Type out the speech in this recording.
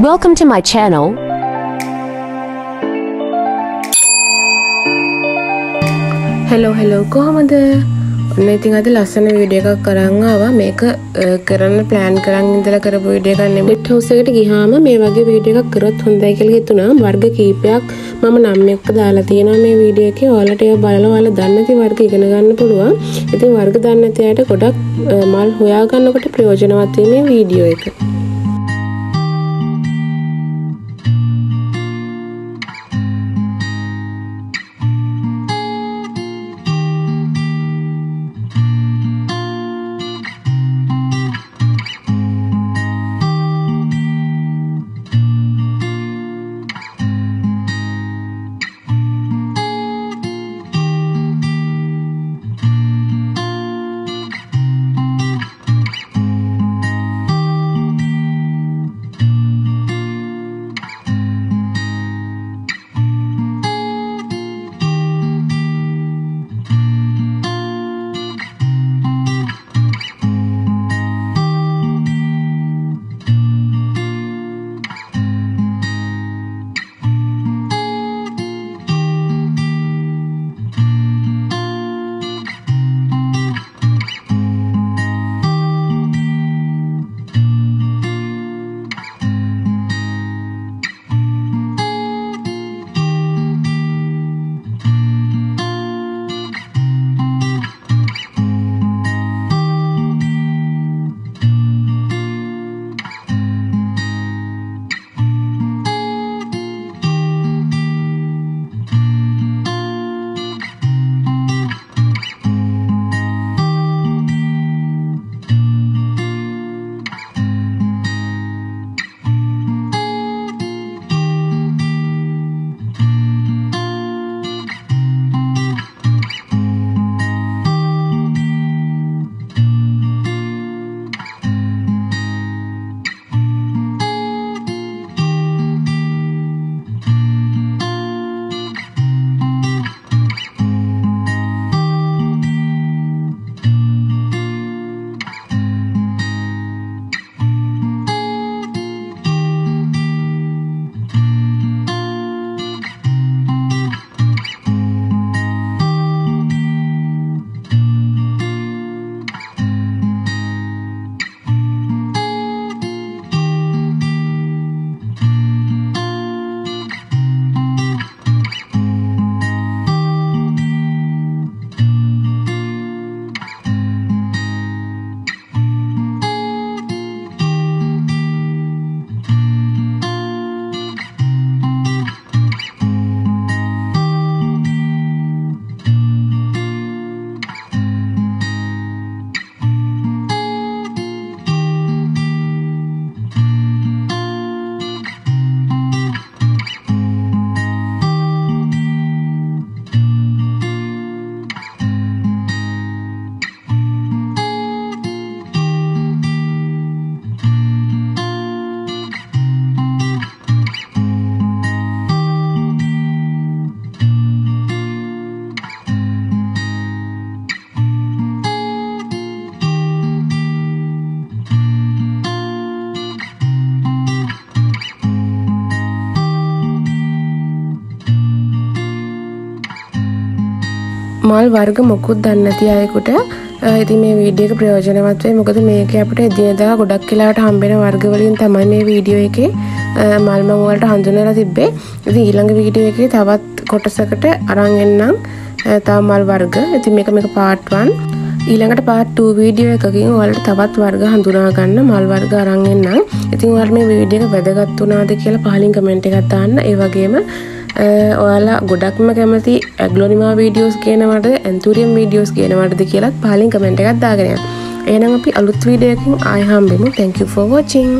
Welcome to my channel. Hello කොහමද? ඔන්න ඉතින් අද ලස්සන වීඩියෝ එකක් කරන් ආවා. මේක කරන්න ප්ලෑන් කරන් ඉඳලා කරපු වීඩියෝ එකක් නෙමෙයි. ට් හවුස් එකට ගියාම මේ වගේ වීඩියෝ එකක් කරොත් හොඳයි කියලා හිතුණා. වර්ග කීපයක් මම නම් එක්ක දාලා තියෙනවා මේ වීඩියෝ එකේ. ඔයාලට ඒවා බලලා ඔයාලා දන්නේ නැති වර්ග ඉගෙන ගන්න පුළුවන්. ඉතින් වර්ග දන්නේ නැති අයට ගොඩක් මල් හොයා ගන්නකොට ප්‍රයෝජනවත් වෙයි මේ වීඩියෝ එක. මල් වර්ග මොකුත් දන්නේ නැති අයෙකුට ඉතින් මේ වීඩියෝ එක ප්‍රයෝජනවත් වෙයි. මොකද මේක අපිට එදිනෙදා ගොඩක් වෙලාවට හම්බෙන වර්ග වලින් තමයි මේ වීඩියෝ එකේ මල් මම වලට හඳුන්වලා තිබ්බේ. ඉතින් ඊළඟ වීඩියෝ එකේ තවත් කොටසකට අරන් එන්නම් තව මල් වර්ග. ඉතින් මේක part 1. ඊළඟට part 2 වීඩියෝ එකකින් ඔයාලට තවත් වර්ග හඳුනා ගන්න මල් වර්ග අරන් එන්නම්. ඉතින් ඔයාලට මේ වීඩියෝ එක වැදගත් වුණාද කියලා පහලින් කමෙන්ට් එකක් දාන්න. ඒ වගේම ඔයාලා ගොඩක්ම කැමති ඇග්ලොනිමා වීඩියෝස් කියනවද ඇන්තූරියම් වීඩියෝස් කියනවද කියලා පහලින් කමෙන්ට් එකක් දාගෙන යන්න. එහෙනම් අපි අලුත් වීඩියෝ එකකින් ආයෙ හම්බෙමු. Thank you for watching.